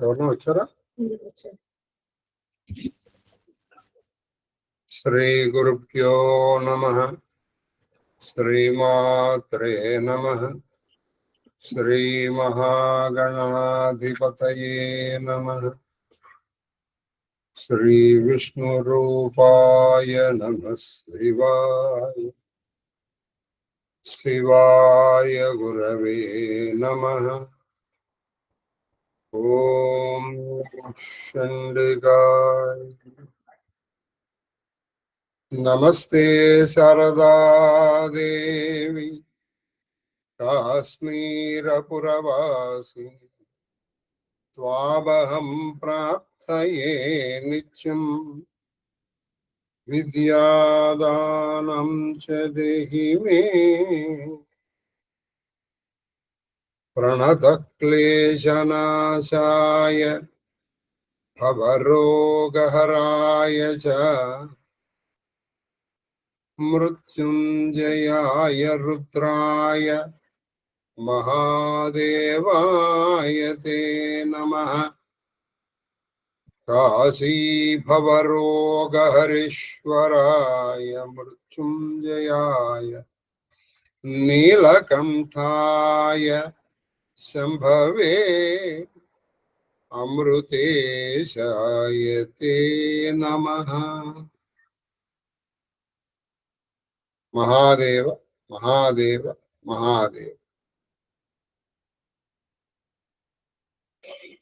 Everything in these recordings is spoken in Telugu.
ఎవరన్నా వచ్చారా? శ్రీ గురుభ్యో నమః. శ్రీమాత్రే నమః. శ్రీ మహాగణాధిపతయే నమః. శ్రీ విష్ణు రూపాయ నమః శివాయ. శివాయ గురవే నమః. ఓం చండికాయ. నమస్తే శారదా దేవి కాశ్మీరపురవాసిని. త్వామహం ప్రార్థయే నిత్యం. విద్యాదానం చ దేహి మే. ప్రణతక్లేశనాశాయ భవరోగహరాయ చ మృత్యుంజయాయ రుద్రాయ మహాదేవాయ తే నమః. కాశీభవరోగహరీశ్వరాయ మృత్యుంజయాయ నీలకంఠాయ శంభవే అమృతేశాయ తే నమః. మహాదేవ మహాదేవ మహాదేవ.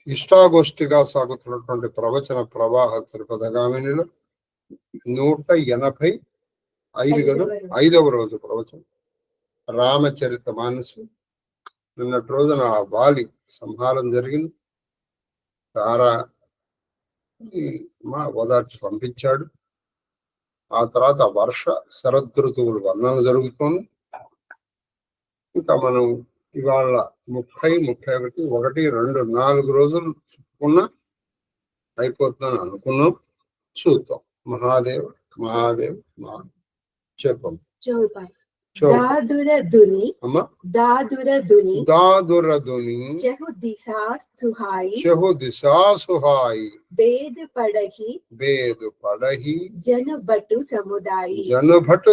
ఇష్టాగోష్ఠిగా సాగుతున్నటువంటి ప్రవచన ప్రవాహ త్రిపదగామినిలో 185 కదా 5వ రోజు ప్రవచనం రామచరిత మానసు. నిన్నటి రోజున వాలి సంహారం జరిగింది. తారా ఓదార్చి పంపించాడు. ఆ తర్వాత వర్ష శరదృతువులు వర్ణన జరుగుతోంది. ఇంకా మనం ఇవాళ 30, 31, 1, 2, 4 రోజులు చెప్పుకున్నా అయిపోతుందని అనుకున్నాం. చూద్దాం. మహాదేవ్ మహాదేవ్ మహాదేవ్ చెప్పం. దాదురదుని చహు దిశా సుహాయి వేద పడహి జన భటు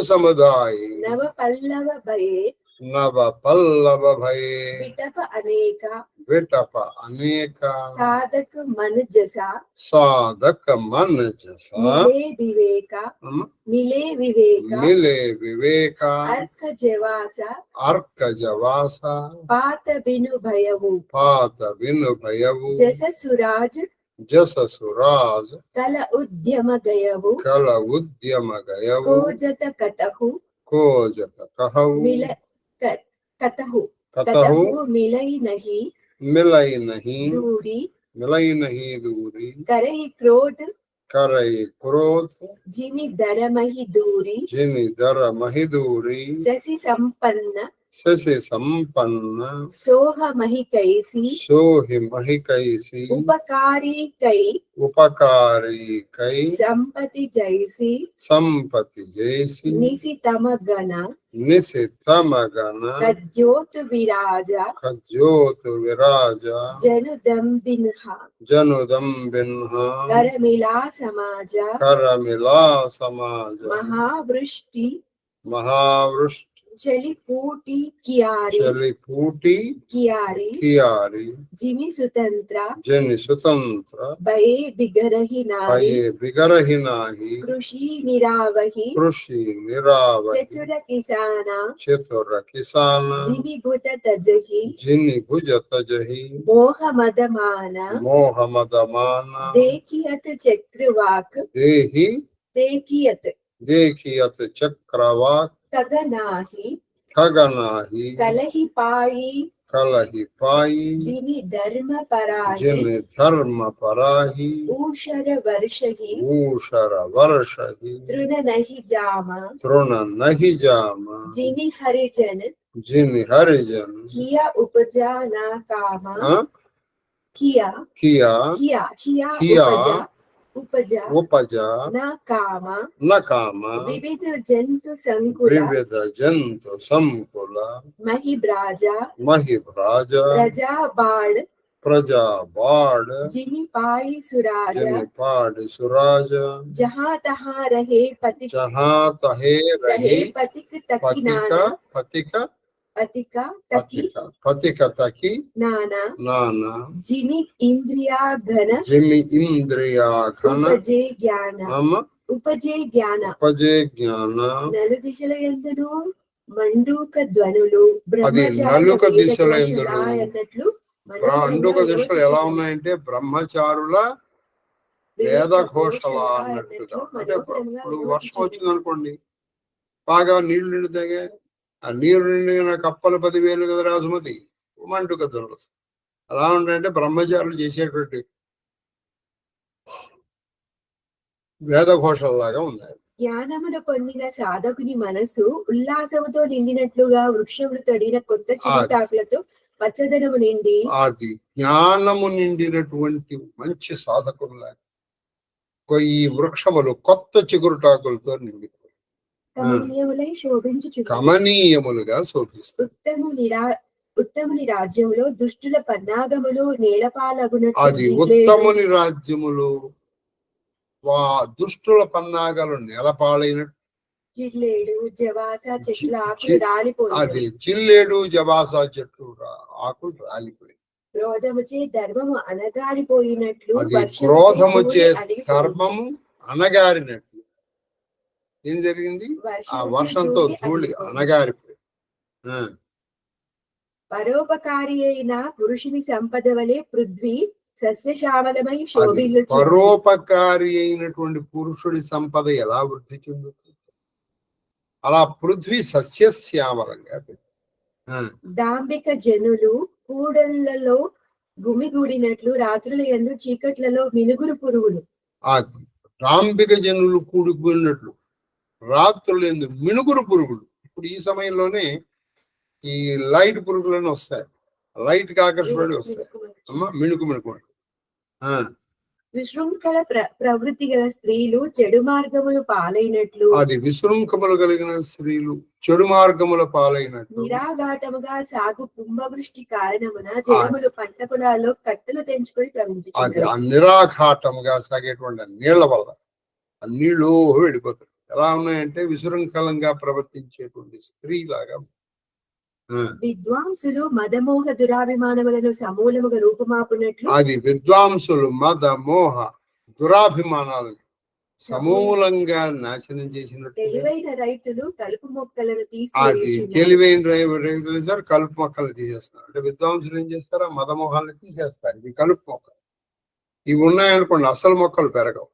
సముదాయి నవ పల్లవ భయే విటప అనేక సాధక మన జస మిలే వివేక అర్క జవాస పాత బిను భయవు జస సురాజ్ కల ఉద్యమ గయవు కోజత కహవు కతహు మిలై నహి దూరి करहि क्रोध जिनि दर महि दूरी शशि संपन्न सोह महि कैसी उपकारी कई संपति जैसी निशितम गण कज्योत विराजा जनुदम्बिन्हा करमिला समाज महावृष्टि चलिपूटी कियारी जिमि सुतंत्र भये बिगरहि नाही कृषि निरावहि चतुर किसाना जिमि भुज तजहि मोह मदमाना देखियत चक्रवाक ठगनाही कलहि पाई जिनि धर्म पराही ऊषर वर्षहि तृण नहि जामा जिनि हरिजन किया उपजा ना कामा किया उपजा न कामा विविध जंतु संकुल महिभ्राजा प्रजा प्रजा बाढ़ जिमि पाई सुराज सुराज जहाँ तहाँ रहे पतिक पतिक तकी नाना पतिक तकी नाना जिमि इंद्रिया घन ఉపజే జ్ఞాన నలు దిశల యందును మండూక ధ్వనులు నలుక దిశల అన్నట్లు మండూక దిశలు ఎలా ఉన్నాయంటే బ్రహ్మచారుల వేద ఘోషల అన్నట్టుగా. అంటే ఇప్పుడు వర్షం వచ్చింది అనుకోండి, బాగా నీళ్లు నిండుతాగా, ఆ నీళ్లు నిండిన కప్పలు 10,000 కదా రాజుమతి, మండుక ధ్వనులు అలా ఉంటాయంటే బ్రహ్మచారులు చేసేటువంటి వేదఘోషల్లాగా ఉన్నాయి. జ్ఞానమును పొందిన సాధకుని మనసు ఉల్లాసముతో నిండినట్లుగా వృక్షములు తడిన కొత్త చిగుటాకులతో పచ్చదనము నిండి అది జ్ఞానము నిండినటువంటి మంచి సాధకుల్లాగా ఈ వృక్షములు కొత్త చిగురుటాకులతో నిండి కమనీయములుగా శోభిస్తాయి. ఉత్తముని రాజ్యములో దుష్టుల పన్నాగములు నేలపాలగున అది ఉత్తముని రాజ్యములు దుష్టుల పన్నాగాలు నేలపాలైనట్టు చిల్లేడు జవాస చెట్ల ఆకులు రాలిపోయి అది చిల్లేడు జవాస చెట్లు ఆకులు రాలిపోయి క్రోధముచే ధర్మము అనగారిపోయినట్లు క్రోధముచే ధర్మము అనగారినట్లు ఏం జరిగింది? ఆ వర్షంతో ధూళి అనగారిపోయి. పరోపకారి అయిన పురుషుని సంపద వలె పృథ్వీ సస్యశ్యామలమై శోభిల్లు. పరోపకారి అయినటువంటి పురుషుడి సంపద ఎలా వృద్ధి చెందుతుంది? అలా పృథ్వీ సస్యశ్యామలంగా. దాంబిక జనులు కూడళ్లలో గుమిగూడినట్లు రాత్రుల యందు చీకట్లలో మినుగురు పురుగులు. దాంబిక జనులు కూడుకున్నట్లు రాత్రుల యందు మినుగురు పురుగులు. ఇప్పుడు ఈ సమయంలోనే ఈ లైట్ పురుగులను వస్తాయి, లైట్ కి ఆకర్షపడి వస్తాయి. మిణుకు విశృంఖల ప్రవృత్తి గల స్త్రీలు చెడు మార్గములు పాలైనట్లు. అది విశృంఖములు కలిగిన స్త్రీలు చెడు మార్గముల పాలైనట్లు. నిరాఘాటముగా సాగు కుంభవృష్టి కారణమున జనములు పంట పొలాల్లో కట్టెలు తెంచుకొని ప్రవహించారు. అది ఆ నిరాఘాటముగా సాగేటువంటి నీళ్ల వల్ల ఆ నీళ్లు వెళ్ళిపోతాయి. ఎలా ఉన్నాయంటే విశృంఖలంగా ప్రవర్తించేటువంటి స్త్రీ లాగా. విద్వాంసులు మదమోహ దురాభిమానములను సమూలముగా రూపుమాపునట్లు. అది విద్వాంసులు మదమోహ దురాభిమానాలను సమూలంగా నాశనం చేసినట్టు. తెలివైన రైతులు కలుపు మొక్కలను అది తెలివైన రైతులు కలుపు మొక్కలు తీసేస్తారు. అంటే విద్వాంసులు ఏం చేస్తారా? మదమోహాలను తీసేస్తారు. ఇవి కలుపు మొక్కలు, ఇవి ఉన్నాయనుకోండి అసలు మొక్కలు పెరగవు.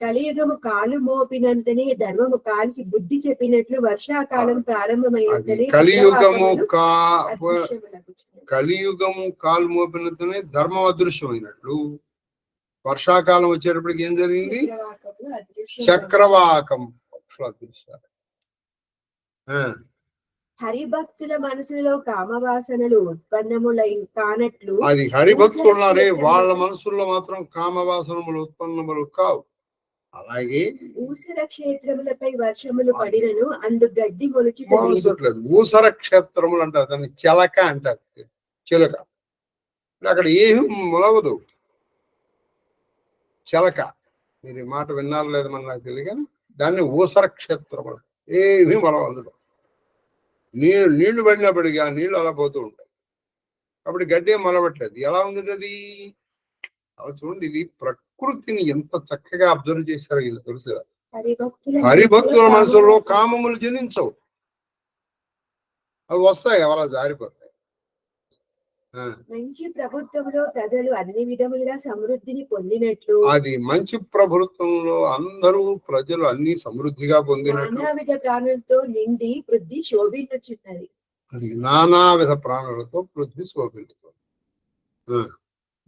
కలియుగము కాలు మోపినంతనే ధర్మము కాల్చి బుద్ధి చెప్పినట్లు వర్షాకాలం ప్రారంభమైనంతనే కలియుగము కాలు మోపినంతనే ధర్మం అదృశ్యమైనట్లు వర్షాకాలం వచ్చేటప్పటికి ఏం జరిగింది? చక్రవాకం పక్షులు అదృశ్యాలు. హరిభక్తుల మనసులో కామవాసనలు ఉత్పన్నములై కానట్లు. అది హరిభక్తులున్నారే వాళ్ళ మనసుల్లో మాత్రం కామవాసనములు ఉత్పన్నములు కావు. అలాగే ఊసర క్షేత్రములపై వర్షములు పడినను అందు గడ్డి మొలుచుటలేదు. ఊసర క్షేత్రములు అంటారు, దాన్ని చెలక అంటారు. చిలక అక్కడ ఏమి మొలవదు. చెలక, మీరు మాట విన్నారు లేదు మన నాకు తెలియక, దాన్ని ఊసర క్షేత్రములు ఏమీ మొలవదు. నీళ్లు పడినప్పటికీ ఆ నీళ్లు అలా పోతూ ఉంటాయి. కాబట్టి గడ్డి ఏం మొలవట్లేదు. ఎలా ఉంది అది? అలా చూడండి, ఇది ప్రకృతిని ఎంత చక్కగా అబ్జర్వ్ చేశారో వీళ్ళు తెలుసు. హరిభక్తుల మనసులో కామములు జనించవు, అవి వస్తాయి, అలా జారిపోతాయి. మంచి ప్రభుత్వంలో ప్రజలు అన్ని విధములుగా సమృద్ధిని పొందినట్లు. అది మంచి ప్రభుత్వంలో అందరూ ప్రజలు అన్ని సమృద్ధిగా పొందినట్లు. నానావిధ ప్రాణులతో నిండి పృథ్వీ శోభిల్లుచున్నది. అది నానావిధ ప్రాణులతో పృథ్వీ శోభిల్లుతుంది.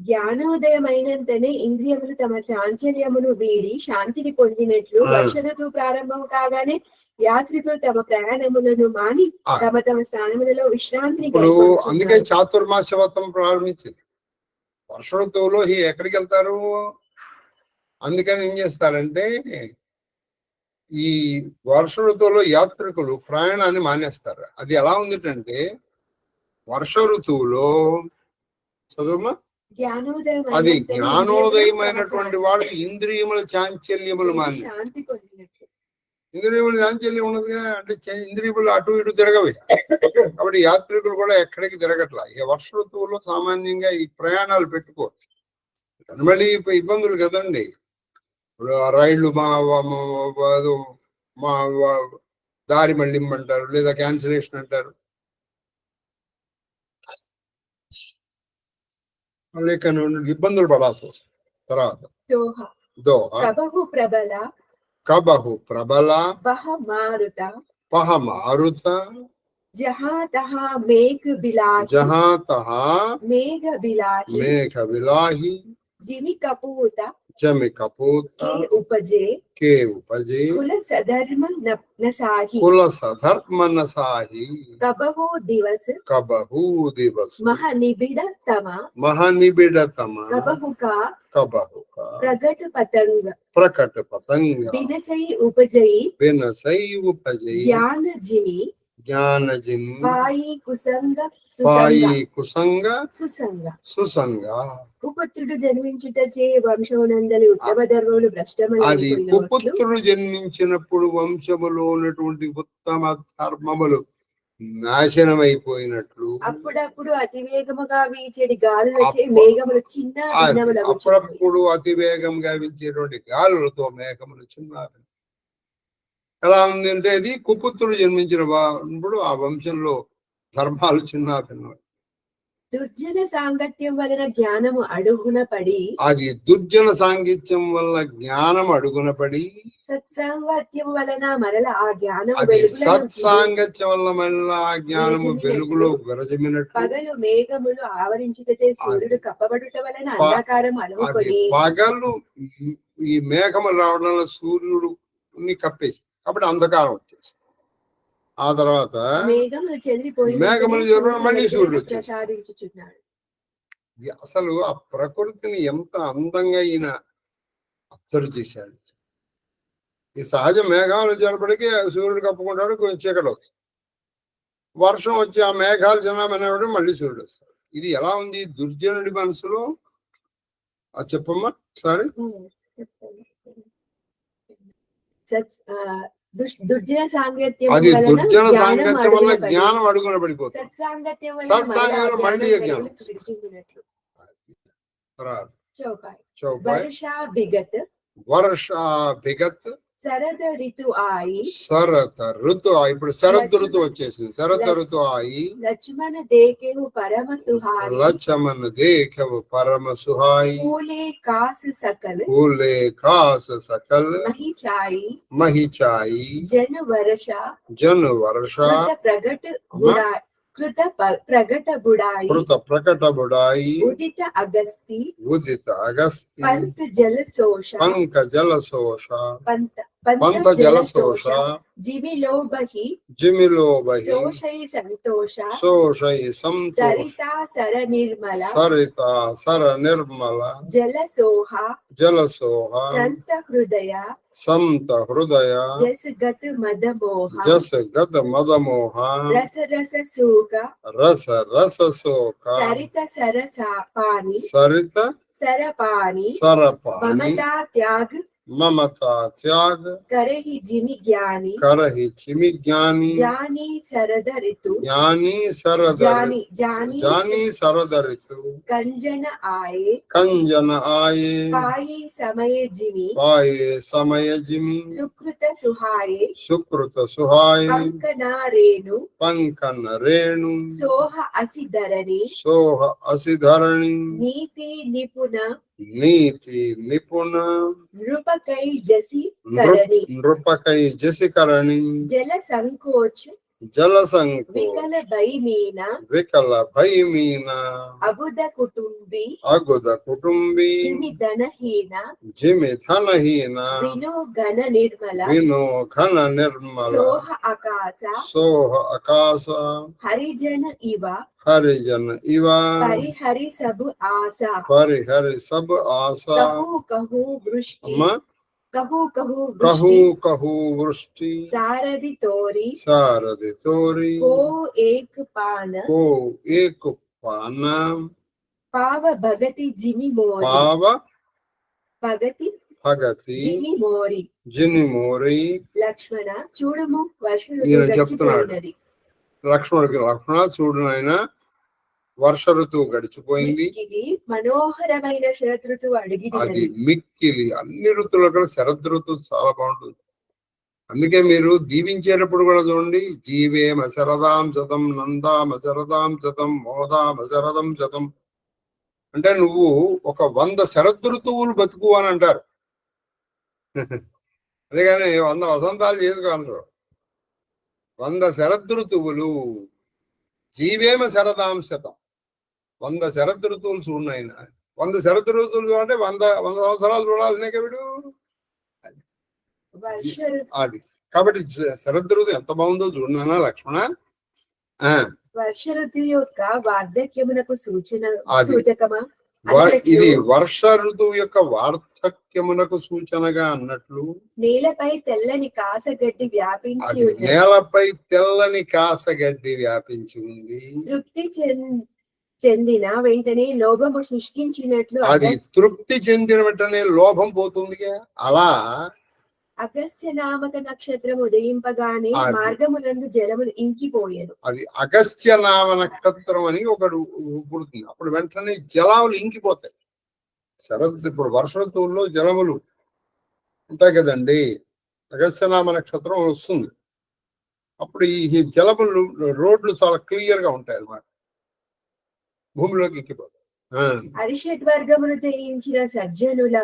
జ్ఞానోదయమైనంతనే ఇంద్రియములు తమ చాంచల్యమును వీడి శాంతిని పొందినట్లు వర్ష ఋతువు ప్రారంభం కాగానే యాత్రికులు తమ ప్రయాణములను మాని తమ తమ స్థానములలో విశ్రాంతిని. అందుకే చాతుర్మాస వ్రతం ప్రారంభించింది. వర్ష ఋతువులో ఎక్కడికి వెళ్తారు? అందుకని ఏం చేస్తారంటే ఈ వర్ష ఋతువులో యాత్రికులు ప్రయాణాన్ని మానేస్తారు. అది ఎలా ఉందిటంటే వర్ష ఋతువులో చదువుమా. జ్ఞానోదయం అది అయినంతనే జ్ఞానోదయమైనటువంటి వాడు ఇంద్రియముల చాంచల్యములు మాని. శాంతి పొందినట్లు. ఇంద్రియముల చాంచల్యం ఉన్నదిగా, అంటే ఇంద్రియములు అటు ఇటు తిరగవి. కాబట్టి యాత్రికులు కూడా ఎక్కడికి తిరగట్లా. ఈ వర్ష ఋతువులో సామాన్యంగా ఈ ప్రయాణాలు పెట్టుకోవచ్చు. మళ్ళీ ఇబ్బందులు కదండి. ఇప్పుడు రైళ్లు మా దారి మళ్ళింమంటారు, లేదా క్యాన్సిలేషన్ అంటారు. మళ్ళీ ఇక్కడ ఇబ్బందులు పడాల్సి వస్తుంది. తర్వాత కబహు ప్రబల బహ మారుత జహా తహా మేఘ బిలాహి జిమి కపోత కే ఉపజే కుల సధర్మ నసాహి కబహు దివస్ మహనిబిడతమ కబహుక ప్రకట పతంగ బినసై ఉపజయి జ్ఞాన జిని పాయి కుసంగ సుసంగ. కుపుత్రుడు జన్మించుటచే వంశమునందలి ఉత్తమ ధర్మములు అది కుపుత్రుడు జన్మించినప్పుడు వంశములో ఉన్నటువంటి ఉత్తమ ధర్మములు నాశనమైపోయినట్లు. అప్పుడప్పుడు అతివేగముగా వీచేటి గాలులచే మేఘములు చిన్న అప్పుడప్పుడు అతివేగంగా వీచేటువంటి గాలులతో మేఘములు చిన్న. ఎలా ఉంది అంటే అది కుపుత్రుడు జన్మించిన ఇప్పుడు ఆ వంశంలో ధర్మాలు చిన్నాభిన్నవి. దుర్జన సాంగత్యం వలన జ్ఞానము అడుగున పడి, అది దుర్జన సాంగత్యం వల్ల జ్ఞానం అడుగున పడి, సత్సాంగత్యం వలన మరల ఆ జ్ఞానం సత్సాంగత్యం వల్ల మరల ఆ జ్ఞానము వెలుగులో విరజమినట్టు. పగలు మేఘములు ఆవరించుటచే సూర్యుడు కప్పబడుట వలన అంధకారం అలుముకొని, పగలు ఈ మేఘములు రావడం వల్ల సూర్యుడు కప్పేసి, కాబట్టి అంధకారం వచ్చేసి, ఆ తర్వాత మేఘములు చెదిరిపోయి మళ్ళీ సూర్యుడు ప్రసాదించుచున్నాడు. అసలు ఆ ప్రకృతిని ఎంత అందంగా ఈయన అబ్జర్వ్ చేశాడు. ఈ సహజ మేఘాలు వచ్చేటప్పటికీ సూర్యుడు కప్పుకుంటాడు, కొంచెం చీకటి వస్తుంది. వర్షం వచ్చి ఆ మేఘాలు చిన్నమైనప్పుడు మళ్ళీ సూర్యుడు వస్తాడు. ఇది ఎలా ఉంది దుర్జనుడి మనసులో? అది చెప్పమ్మా సరే. దుర్జన సాంగత్యం అది దుర్జన సాంగత్యం వల్ల జ్ఞానం అడుగున పడిపోతుంది. సత్సాంగత్యం సత్సాంగం మళ్ళీ జ్ఞానం. వర్షా బిగత్ శరద ఋతు ఆయి ఇప్పుడు శరద్ ఋతు వచ్చేసింది. శరద్ ఋతు ఆయి లక్ష్మణ దేకేవు పరమ సుహాయి ఫూలే కాస్ సకల్ మహిచాయి జన వర్ష కృత ప్రగట బుడాయి ఉదిత అగస్తి పంత జలశోష పంత జలశోష జిమిలోబహి శోషయి సంతోష సరితా సర నిర్మల జలసోహ సంత హృదయ జసగత మదమోహ రస శోక సరపాని మమతా త్యాగ करहि जिमि ज्ञानी जानी शरद ऋतु कंजन आए पाये समय जिमि सुकृत सुहाये पंकन रेणु सोह असिधरणी नीति निपुण नृपकै जसी करणी जल संकोच विकल भई मीना अगुद कुटुंबी जिमि धनहीन विनो घन निर्मला सोह आकाश हरिजन इवा परिहरि सब आशा कहू वृष्टि सारथि तोरी को एक पान పావ భగతి జిమి మోరి పావ భగతి భగతి జిమి మోరి జిని మోరి. లక్ష్మణ చూడము వర్షం ఈయన చెప్తున్నాడు గడిచిపోయినది. లక్ష్మణుడికి, లక్ష్మణ చూడు నాయన వర్ష ఋతువు గడిచిపోయింది. మిక్కిలి మనోహరమైన శరదృతువు అడిగినది. అది మిక్కిలి అన్ని ఋతువుల కన్నా శరద్ ఋతువు చాలా బాగుంటుంది. అందుకే మీరు దీవించేటప్పుడు కూడా చూడండి, జీవేమ శరదాం శతం నందామ శరదాం శతం మోదామ శరదం శతం అంటే నువ్వు ఒక 100 శరద్ ఋతువులు బతుకు అని అంటారు. అందుకని 100 వసంతాలు చేసుకోంటారు. 100 శరద్ ఋతువులు జీవేమ శరదాం శతం. 100 శరద్ ఋతువులు చూడనాయన. 100 శరద్ ఋతువులు చూడంటే 100 సంవత్సరాలు చూడాలనే వీడు. అది కాబట్టి శరద్ ఋతువు ఎంత బాగుందో చూడనా లక్ష్మణ. వర్ష ఋతువు యొక్క వార్ధక్యమునకు సూచకమా? ఇది వర్ష ఋతువు యొక్క వార్ధక్యమునకు సూచనగా అన్నట్లు నేలపై తెల్లని కాసగడ్డి వ్యాపించి నేలపై తెల్లని కాసగడ్డి వ్యాపించి ఉంది. తృప్తి చెందిన వెంటనే లోభము శుష్కించినట్లు అది తృప్తి చెందిన వెంటనే లోభం పోతుందిగా. అలా అగస్త్య నామక నక్షత్రం ఉదయింపగానే మార్గమునందు జలములు ఇంకిపోయాను. అది అగస్త్య నామ నక్షత్రం అని ఒకడు పుడుతుంది. అప్పుడు వెంటనే జలాలు ఇంకిపోతాయి. శరద్ ఇప్పుడు వర్ష ఋతువుల్లో జలములు ఉంటాయి కదండి. అగస్త్య నామ నక్షత్రం వస్తుంది. అప్పుడు ఈ జలములు రోడ్లు చాలా క్లియర్ గా ఉంటాయి అన్నమాట. భూమిలోకి ఎక్కిపోతాయి. అరిషడ్ వర్గములు జయించిన సజ్జనుల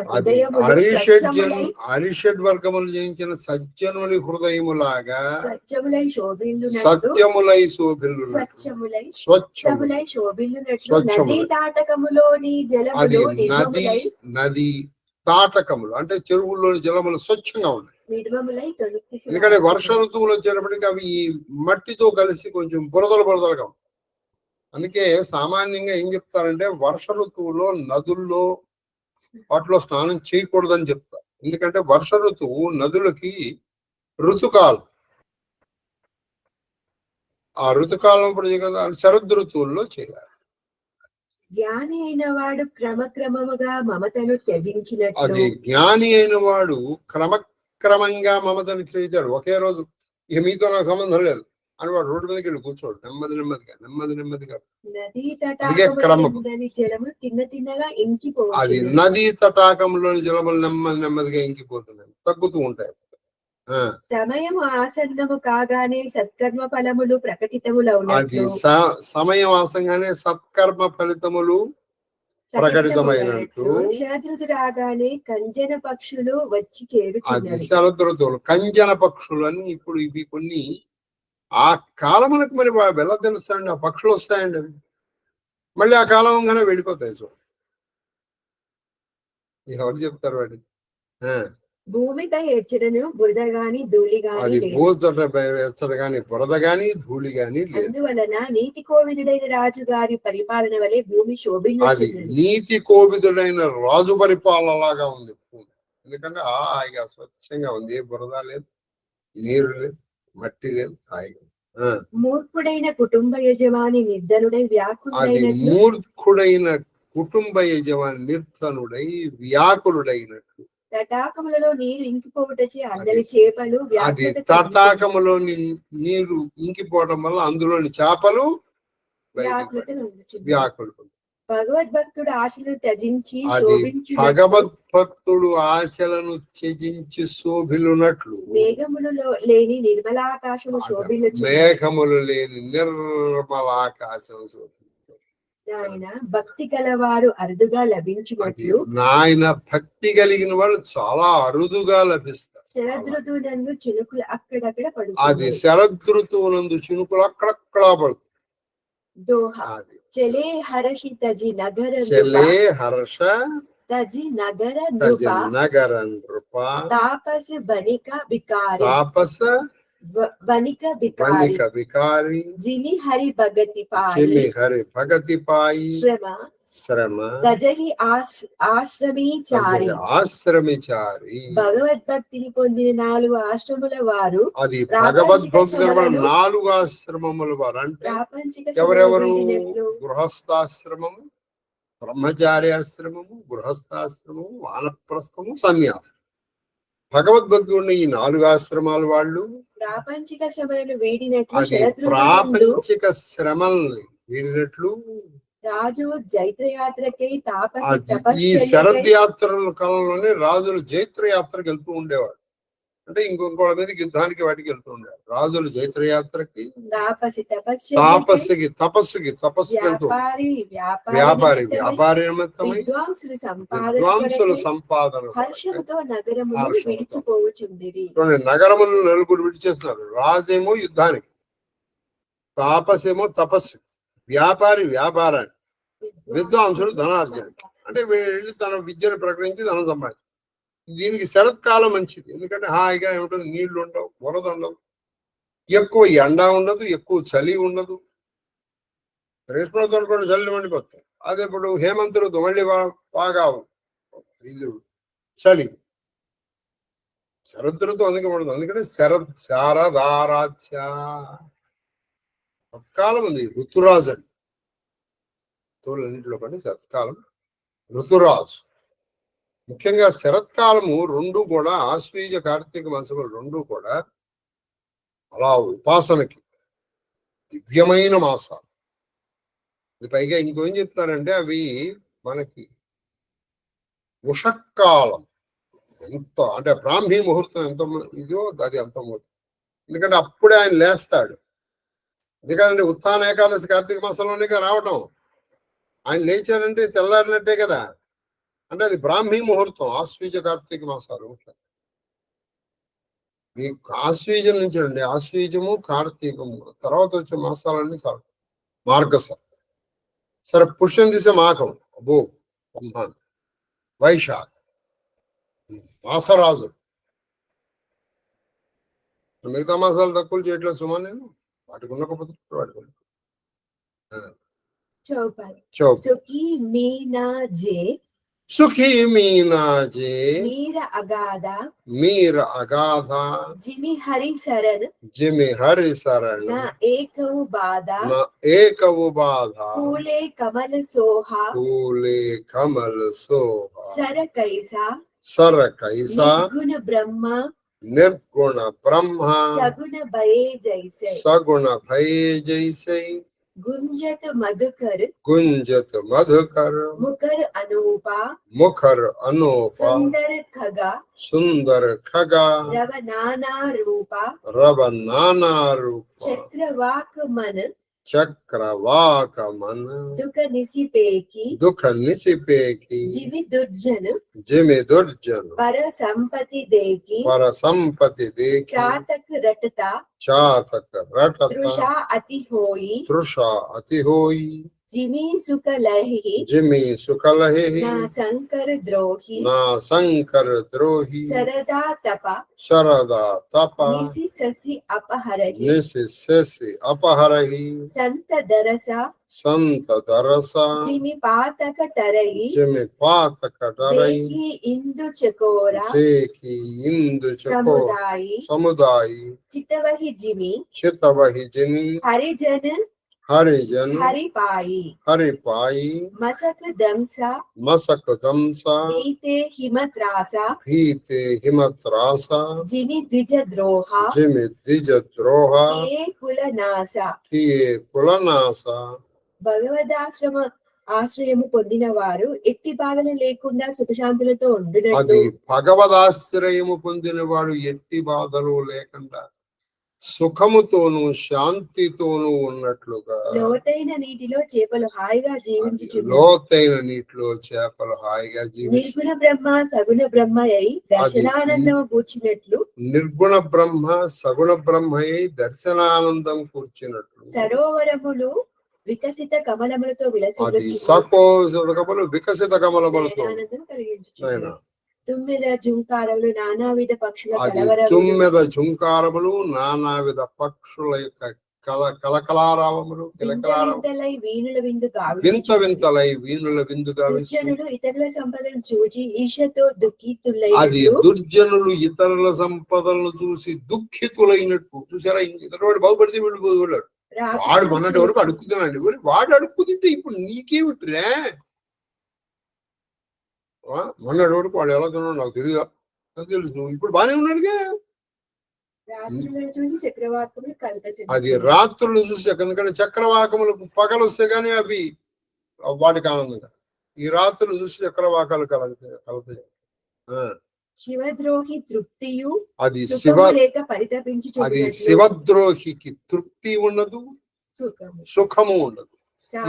అరిషడ్ వర్గములు జయించిన సజ్జనుని హృదయములాగా సత్యములై శోభిల్లు నది తాటకములు అంటే చెరువుల్లోని జలములు స్వచ్ఛంగా ఉన్నాయి. ఎందుకంటే వర్ష ఋతువులు వచ్చేటప్పటికి అవి ఈ మట్టితో కలిసి కొంచెం బురదలుగా ఉంటాయి. అందుకే సామాన్యంగా ఏం చెప్తారంటే వర్ష ఋతువులో నదుల్లో వాటిలో స్నానం చేయకూడదని చెప్తారు. ఎందుకంటే వర్ష ఋతువు నదులకి ఋతుకాలం. ఆ ఋతుకాలం ఇప్పుడు శరద్ ఋతువుల్లో చేయాలి. జ్ఞాని అయిన వాడు క్రమక్రమముగా మమతను త్యజించినట్లు. అది జ్ఞాని అయిన వాడు క్రమక్రమంగా మమతను త్యజించాడు. ఒకే రోజు ఇక మీతో నాకు సంబంధం లేదు అని వాడు రోడ్డు మీదకి వెళ్ళి కూర్చోడు. నెమ్మదిగా అది నదీ తటాకంలోని జలములు నెమ్మదిగా ఇంకిపోతున్నాయి, తగ్గుతూ ఉంటాయి. సమయం ఆసన్నము కాగానే సత్కర్మ ఫలములు ప్రకటితములవును. అది సమయం ఆసంగానే సత్కర్మ ఫలితములు ప్రకటితమైనట్టు. శరదృతు రాగానే కంజన పక్షులు వచ్చి చేరుచున్నవి. శరదృతువులు కంజన పక్షులు అని ఇప్పుడు ఇవి కొన్ని ఆ కాలమునకు మరి ఎలా తెలుస్తాయండి? ఆ పక్షులు వస్తాయండి, అవి మళ్ళీ ఆ కాలంగానే వెళ్ళిపోతాయి. చూడండి ఎవరు చెప్తారు వాటి. భూమిపై హెచ్చరను బురద గాని ధూళి గాని అది భూతపై హెచ్చర గాని బురద గాని ధూళి గాని లేదు. అందువలన నీతి కోవిదుడైన రాజు గారి పరిపాలన వలె భూమి శోభిల్లు. అది నీతి కోవిదుడైన రాజు పరిపాలన లాగా ఉంది భూమి. ఎందుకంటే హాయిగా స్వచ్ఛంగా ఉంది. ఏ బురద లేదు, నీరు లేదు, మట్టి లేదు, హాయిగా. మూర్ఖుడైన కుటుంబ యజమాని నిర్ధనుడై వ్యాకులుడైనట్లు. మూర్ఖుడైన కుటుంబ యజమాని నిర్ధనుడై వ్యాకులుడైనట్లు. తటాకములలో నీరు ఇంకిపోవటచే అందరి చేపలు అది తటాకములోని నీరు ఇంకిపోవడం వల్ల అందులోని చేపలు వ్యాకులు. భగవద్భక్తుడు ఆశలు త్యజించి భగవద్భక్తుడు ఆశలను త్యజించి శోభిలునట్లు మేఘములలో లేని నిర్మలాకాశము శోభిల్లు. మేఘములు లేని నిర్మలాకాశం శోభిల్లు. నాయన భక్తి గలవారు అరుదుగా లభించినట్లు. నాయన భక్తి కలిగిన వాళ్ళు చాలా అరుదుగా లభిస్తారు. శరదృతువునందు చినుకులు అక్కడక్కడ పడుతుంది. అది శరదృతువునందు చినుకులు అక్కడక్కడ పడుతుంది. దోహా చలే హర్షి తజి నగర తజి నగర నగర నృప తాపస బనిక బికారి వనిక బికారి జిమి హరి భగతి పాయి శ్రమ తజహి ఆశ్రమిచారి. భగవద్భక్తిని పొందిన 4 ఆశ్రముల వారు. అది భగవద్భక్తి 4 ఆశ్రమముల వారు అంటే ఎవరెవరు? గృహస్థాశ్రమము, బ్రహ్మచార్యాశ్రమము, గృహస్థాశ్రమము, వానప్రస్థము, సన్యాసం. భగవద్భక్తి ఉన్న ఈ 4 ఆశ్రమాల వాళ్ళు ప్రాపంచిక శ్రమలను వీడినట్లు అది శరదృతువు ప్రాపంచిక శ్రమల్ని వీడినట్లు రాజు జైత్రయాత్రకై తాపసి ఈ తపశ్చర్యకై శరద్ యాత్రల కాలంలోనే రాజులు జైత్రయాత్రకు వెళ్తూ ఉండేవాడు. అంటే ఇంకొకళ్ళ మీదకి యుద్ధానికి వాటికి వెళ్తూ ఉండేవాడు. రాజులు జైత్రయాత్రకి, తాపసి తపస్సుకి వెళ్తూ, వ్యాపారి నిమిత్తమై విద్వాంసుల సంపాదన హర్షముతో నగరమును విడిచిపోవుచుండిరి. నగరములను నలుగురు విడిచేస్తున్నారు. రాజేమో యుద్ధానికి, తాపసేమో తపస్సు, వ్యాపారి వ్యాపారాన్ని, విద్వాంసులు ధనార్జనకి. అంటే వెళ్ళి తన విద్యను ప్రకటించి ధనం సంపాదించారు. దీనికి శరత్కాలం మంచిది. ఎందుకంటే హాయిగా ఏమిటో, నీళ్లు ఉండవు, బురద ఉండదు, ఎక్కువ ఎండ ఉండదు, ఎక్కువ చలి ఉండదు. గ్రీష్మతో అనుకోండి చలి మండిపోతాయి. అదే ఇప్పుడు హేమంత ఋతువు మళ్ళీ బాగా ఇది చలి. శరద్ ఋతువు అందుకే ఉండదు. అందుకని శారదారాధ్య సత్కాలం ఉంది. ఋతురాజు అండి, ఋతువులన్నింటిలో కంటే శరత్కాలం ఋతురాజు. ముఖ్యంగా శరత్కాలము 2 కూడా, ఆశ్వీజ కార్తీక మాసములు 2 కూడా అలా ఉపాసనకి దివ్యమైన మాసాలు. ఇది పైగా ఇంకేం చెప్తారంటే అవి మనకి ఉషక్కాలం ఎంత అంటే బ్రాహ్మీ ముహూర్తం ఎంత ఇదో అది అంత ముహూర్తం. ఎందుకంటే అప్పుడే ఆయన లేస్తాడు. ఎందుకంటే ఉత్థాన ఏకాదశి కార్తీక మాసంలోనే రావటం. ఆయన లేచాడంటే తెల్లారినట్టే కదా. అంటే అది బ్రాహ్మీ ముహూర్తం. ఆశ్వీజ కార్తీక మాసాలు మీకు ఆశ్వీజం నుంచి అండి, ఆశ్వీజము కార్తీకము తర్వాత వచ్చే మాసాలన్నీ చాలు. మార్గశ, సరే పుష్యం దిశ మాఘం, అబ్బో బ్రహ్మాన్, వైశాఖ, మాసరాజు. మిగతా మాసాలు తక్కువ చేయట్లేదు సుమా. నేను వాటికి ఉన్న వాటికి సుఖీ మీనాజే మీర అగాధ జిమి హరి శరణ్ ఏకవు బాధ ఫూలే కమల సోహా సర కైసా నిర్గుణ బ్రహ్మ సగుణ భయే జైసై गुंजत मधुकर मुखर अनूपा सुंदर खगा रव नाना रूपा चक्रवाक मन दुख निसिपेकी जिमि दुर्जन पर संपत्ति देखी चातक रटता तृषा अति होई जिमी सुख लहे ना शंकर द्रोही शरदा तपा निसि ससी अपहरहि संत दरसा जिमी पातक टरई इंदु चकोरा समुदायी चितवहि जिमी हरिजन हरिपाई मसक दंसा भीते हिमत्रासा जिमी द्विज द्रोहा किए कुलनासा భగవదాశ్రమ ఆశ్రయము పొందిన వారు ఎట్టి బాధలు లేకుండా సుఖశాంతులతో ఉండునట్లు. అది భగవదాశ్రయము పొందిన వాడు ఎట్టి బాధలు లేకుండా సుఖముతోను శాంతితోను ఉన్నట్లుగా లోతైన నీటిలో చేపలు హాయిగా జీవించుచున్నవి. నిర్గుణ బ్రహ్మ సగుణ బ్రహ్మయై దర్శనానందము కూర్చున్నట్లు. నిర్గుణ బ్రహ్మ సగుణ బ్రహ్మయై దర్శనానందం కూర్చున్నట్లు. సరోవరములు వికసిత కమలములతో వికసిత కమలములతో తుమ్మెద జుంకారములు నానావిధ పక్షుల పక్షుల యొక్క కలకలారావములు వింత వింతలై వీణుల విందుగా ఇతరుల సంపదను చూసి ఈర్ష్యతో దుఃఖితులై అది దుర్జనులు ఇతరుల సంపదలను చూసి దుఃఖితులైనట్టు. చూసారా, ఇతరుడు బాగుపడితే వీళ్ళు బాగుపడ్డాడు. వాడు మొన్నటి వరకు అడుక్కుతున్నాడు, వాడు అడుక్కు తింటే ఇప్పుడు నీకేమిట్రా మొన్నటి వరకు వాడు ఎలా తిన్నాడు నాకు తెలియదా, నాకు తెలుసు, ఇప్పుడు బానే ఉన్నాడుగా. రాత్రులను చూసి చక్రవాకములు కలత అది రాత్రులు చూసి, ఎందుకంటే చక్రవాకములు పగలు వస్తే గానీ అవి వాటికి ఆనందంగా, ఈ రాత్రులు చూసి చక్రవాకాలు కలుగుతాయి. శివద్రోహి తృప్తియు అది లేక పరితపించి, అది శివద్రోహికి తృప్తి ఉండదు, సుఖము ఉండదు.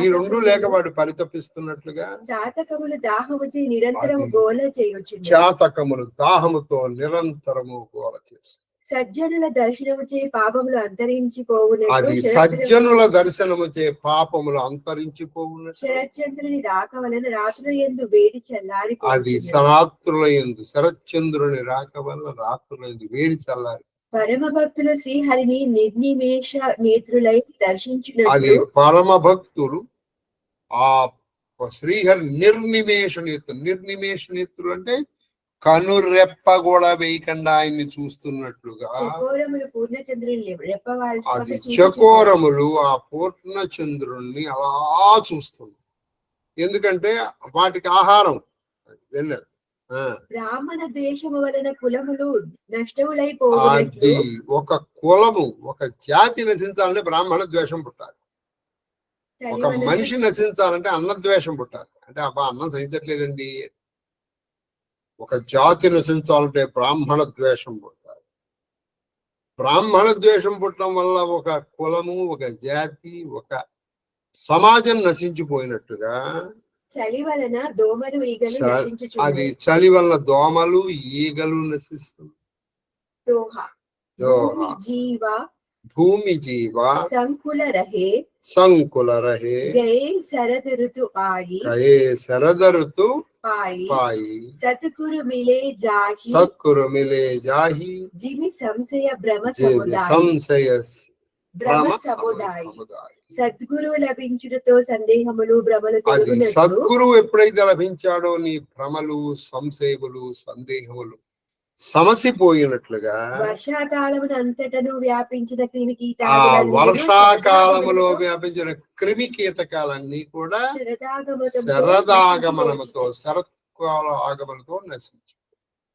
ఈ రెండు లేక వాడు పరితపిస్తున్నట్లుగా చాతకములు దాహముచే నిరంతరము గోల చేయొచ్చు. చాతకములు దాహముతో నిరంతరము గోల చేస్తాయి. సజ్జనుల దర్శనముచే పాపములు అంతరించిపోవును. అది సజ్జనుల దర్శనముచే పాపములు అంతరించిపోవును. శరచంద్రుని రాక వలన రాత్రుల యందు వేడి చల్లారి, అది రాత్రుల యందు శరచంద్రుని రాక వలన రాత్రుల యందు వేడి చల్లారి. పరమ భక్తులు శ్రీహరిని నిర్నిమేష నేత్రులై దర్శించున్నట్లు, అది పరమ భక్తులు ఆ శ్రీహరి నిర్నిమేష నేత్రులు అంటే కనురెప్ప కూడా వేయకుండా ఆయన్ని చూస్తున్నట్లుగా. అది చకోరములు ఆ పూర్ణచంద్రుణ్ణి అలా చూస్తుంది. ఎందుకంటే వాటికి ఆహారం వెన్నెల. బ్రాహ్మణ ద్వేషము వలన కులములు నష్టములైపోవు. అది ఒక కులము, ఒక జాతి నశించాలంటే బ్రాహ్మణ ద్వేషం పుట్టాలి. ఒక మనిషి నశించాలంటే అన్న ద్వేషం పుట్టాలి. అంటే అబ్బా అన్నం సహించట్లేదండి. ఒక జాతి నశించాలంటే బ్రాహ్మణ ద్వేషం పుట్టాలి. బ్రాహ్మణ ద్వేషం పుట్టడం వల్ల ఒక కులము, ఒక జాతి, ఒక సమాజం నశించిపోయినట్టుగా. చలి వలన దోమలు ఈగలు అది చలి వల్ల దోమలు ఈగలు నశిస్తుంది. భూమి జీవ సంకుల రహే గయే శరద ఋతు పాయి సత్కురు మిలే జాహి జిమి సంశయ భ్రమ సముదాయి. సద్గురువు లభించుటతో సందేహములు భ్రమలు తొలగునట్లు. సద్గురువు ఎప్పుడైతే లభించాడో నీ భ్రమలు సంశయములు సందేహములు సమసిపోయినట్లుగా. వర్షాకాలమున అంతటను వ్యాపించిన క్రిమి వర్షాకాలములో వ్యాపించిన క్రిమి కీటకాలన్నీ కూడా శరదాగమనముతో శరత్కాల ఆగమనతో నశించు.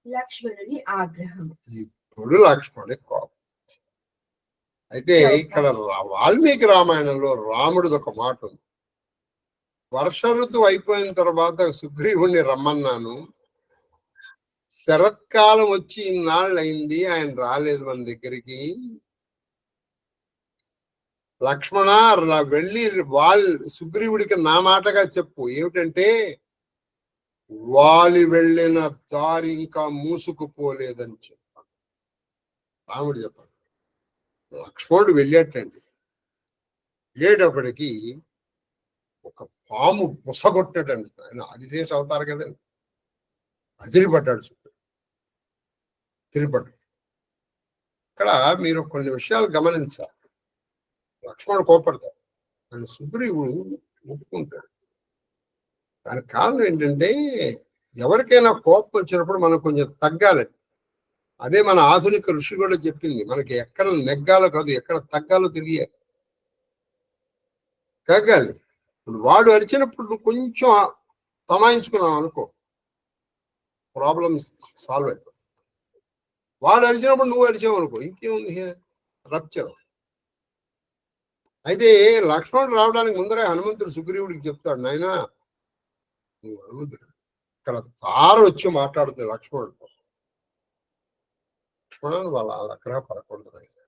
లక్ష్మణుని ఆగ్రహం. ఇప్పుడు లక్ష్మణుని కోపం. అయితే ఇక్కడ వాల్మీకి రామాయణంలో రాముడిది ఒక మాట ఉంది. వర్ష ఋతువు అయిపోయిన తర్వాత సుగ్రీవుణ్ణి రమ్మన్నాను, శరత్కాలం వచ్చి ఇన్నాళ్ళు అయింది, ఆయన రాలేదు మన దగ్గరికి. లక్ష్మణ వెళ్ళి సుగ్రీవుడికి నా మాటగా చెప్పు, ఏమిటంటే వాలి వెళ్ళిన దారి ఇంకా మూసుకుపోలేదని చెప్పాను. రాముడు చెప్పాడు. లక్ష్మణుడు వెళ్ళేటండి. వెళ్ళేటప్పటికి ఒక పాము బుసగొట్టాడండి. ఆయన ఆదిశేష అవుతారు కదండి. అదిరిపడ్డాడు తిరిపడ్డాడు. ఇక్కడ మీరు కొన్ని విషయాలు గమనించాలి. లక్ష్మణుడు కోపడతాడు, ఆయన సుగ్రీవుడు ఒప్పుకుంటాడు. దానికి కారణం ఏంటంటే ఎవరికైనా కోపం వచ్చినప్పుడు మనం కొంచెం తగ్గాలండి. అదే మన ఆధునిక ఋషి కూడా చెప్పింది, మనకి ఎక్కడ నెగ్గాలో కాదు ఎక్కడ తగ్గాలో తెలియాలి. తగ్గాలి. ఇప్పుడు వాడు అరిచినప్పుడు నువ్వు కొంచెం తమాయించుకున్నావు అనుకో, ప్రాబ్లమ్స్ సాల్వ్ అయిపోయి. వాడు అరిచినప్పుడు నువ్వు అరిచావు అనుకో, ఇంకేముంది, రప్చర్. అయితే లక్ష్మణుడు రావడానికి ముందరే హనుమంతుడు సుగ్రీవుడికి చెప్తాడు, నాయనా నువ్వు హనుమంతుడు, ఇక్కడ తార వచ్చి మాట్లాడుతుంది లక్ష్మణుడితో. లక్ష్మణుడు వాళ్ళ అక్కడ పడకూడదు నాయన,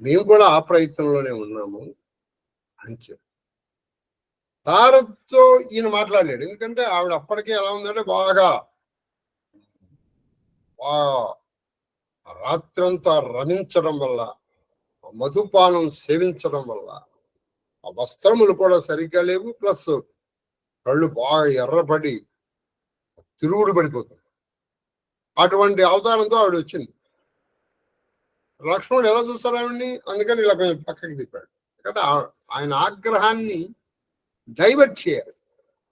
మేము కూడా ఆ ప్రయత్నంలోనే ఉన్నాము అని చెప్పి తారతో ఈయన మాట్లాడలేడు. ఎందుకంటే ఆవిడ అప్పటికే ఎలా ఉందంటే బాగా రాత్రంతా రమించడం వల్ల, మధుపానం సేవించడం వల్ల ఆ వస్త్రములు కూడా సరిగ్గా లేవు, ప్లస్ కళ్ళు బాగా ఎర్రపడి తిరుగుడు పడిపోతుంది. అటువంటి అవతారంతో ఆవిడ వచ్చింది. లక్ష్మణుడు ఎలా చూస్తారు ఆవిడ్ని, అందుకని ఇలా కొంచెం పక్కకి తిప్పాడు. ఎందుకంటే ఆయన ఆగ్రహాన్ని డైవర్ట్ చేయాలి.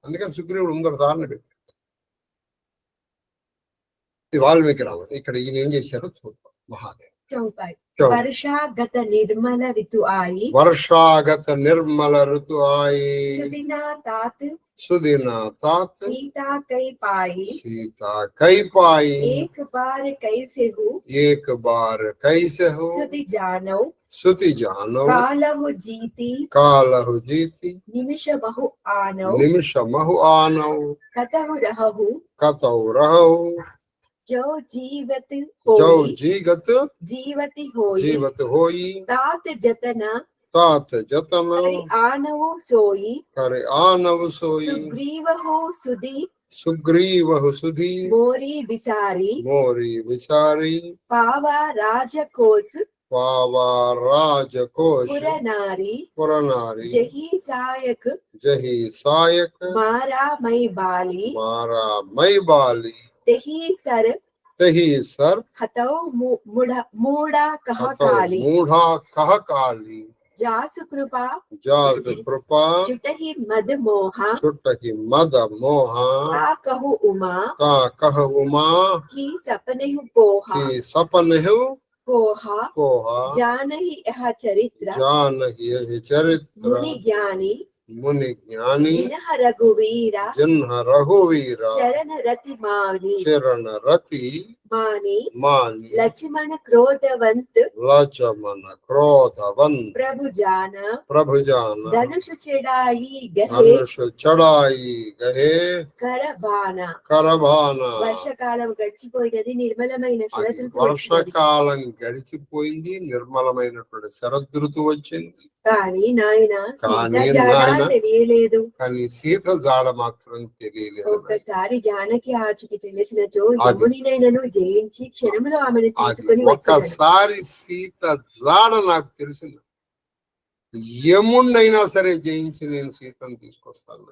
అందుకని సుగ్రీవుడు ముందర దారిని పెట్టాడు. వాల్మీకి రామ ఇక్కడ ఈయన ఏం చేశారో చూద్దాం. మహాదేవ్ వర్షాగత నిర్మల ఋతు ఆయి सुदिना तात सीता कई पाई सीता कई पाई एक बार कैसे हो एक बार कैसे हो सुधि जानौ सुति जानो कालहु जीती कालहु जीती निमिष बहु आनौ निमिष महु आनौ कतहु रहु कतौ रहो जो जीवत जो होई जीगत जीवति होई जीवत होई तात जतन तात जतन करि आनवो सोई करे आनव सोई सुग्रीव हो सुधि सुग्रीव सुधी मोरी बिसारी मोरी विचारी पावा राजकोस पावा राजकोष पुर नारी पुरनारी जही सायक जही सायक मारा मई बाली मारा मई बाली तही सर हतौ मूढ़ा कह काली मूढ़ा कह काली जासु कृपा जास कृपा जुटहि मद मोहा छुटहि मद मोहा ता कहु उमा ता कह उमा की सपनेहु कोहा की सपनेहु कोहा कोहा जानहि यह चरित्र जानहि यह चरित्र मुनि ज्ञानी जिनह रघुवीरा रघुवीरा चरण रति मानी मानी लक्ष्मण क्रोधवंत प्रभु जान धनुष चढ़ाई गहे करबाना వర్షకాలం గడిచిపోయినది నిర్మలమైన వర్షకాలం గడిచిపోయింది నిర్మలమైనటువంటి శరదృతువు వచ్చింది కానీ నాయన తెలియలేదు కానీ సీత జాడ మాత్రం తెలియలేదు ఒక్కసారి జానకి ఆచుకి తెలిసినచో యమునినైనను జయించి క్షణములో ఆమెను తీసుకొని ఒక్కసారి సీత జాడ నాకు తెలిసింది యముణ్ణైనా సరే జయించి నేను సీతను తీసుకొస్తాను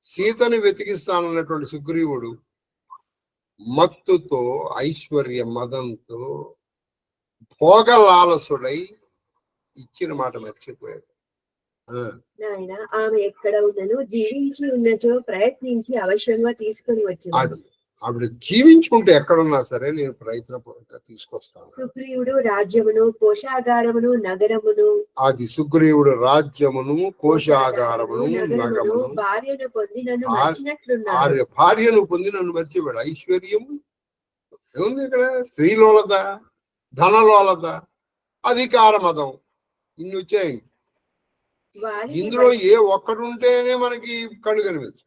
సీతని వెతికిస్తానన్నటువంటి సుగ్రీవుడు మత్తుతో ఐశ్వర్య మదంతో భోగలాలసుడై ఇచ్చిన మాట మర్చిపోయాడు. నాయన ఆమె ఎక్కడ ఉన్నను జీవించి ఉన్నచో ప్రయత్నించి అవశ్యంగా తీసుకొని వచ్చింది. ఆవిడ జీవించుకుంటే ఎక్కడున్నా సరే నేను ప్రయత్నపూర్వకంగా తీసుకొస్తాను. సుగ్రీవుడు రాజ్యమును కోశాగారమును నగరమును అది సుగ్రీవుడు రాజ్యమును కోశాగారమును నగరమును భార్యను పొంది నన్ను మర్చినట్లున్నాడు. భార్యను పొంది నన్ను మర్చిపోయాడు. ఐశ్వర్యము ఏముంది ఇక్కడ? స్త్రీలోలత, ధనలోలత, అధికార మదం ఇన్ని వచ్చాయండి. ఇందులో ఏ ఒక్కడుంటేనే మనకి కళ్ళు కనిపించు.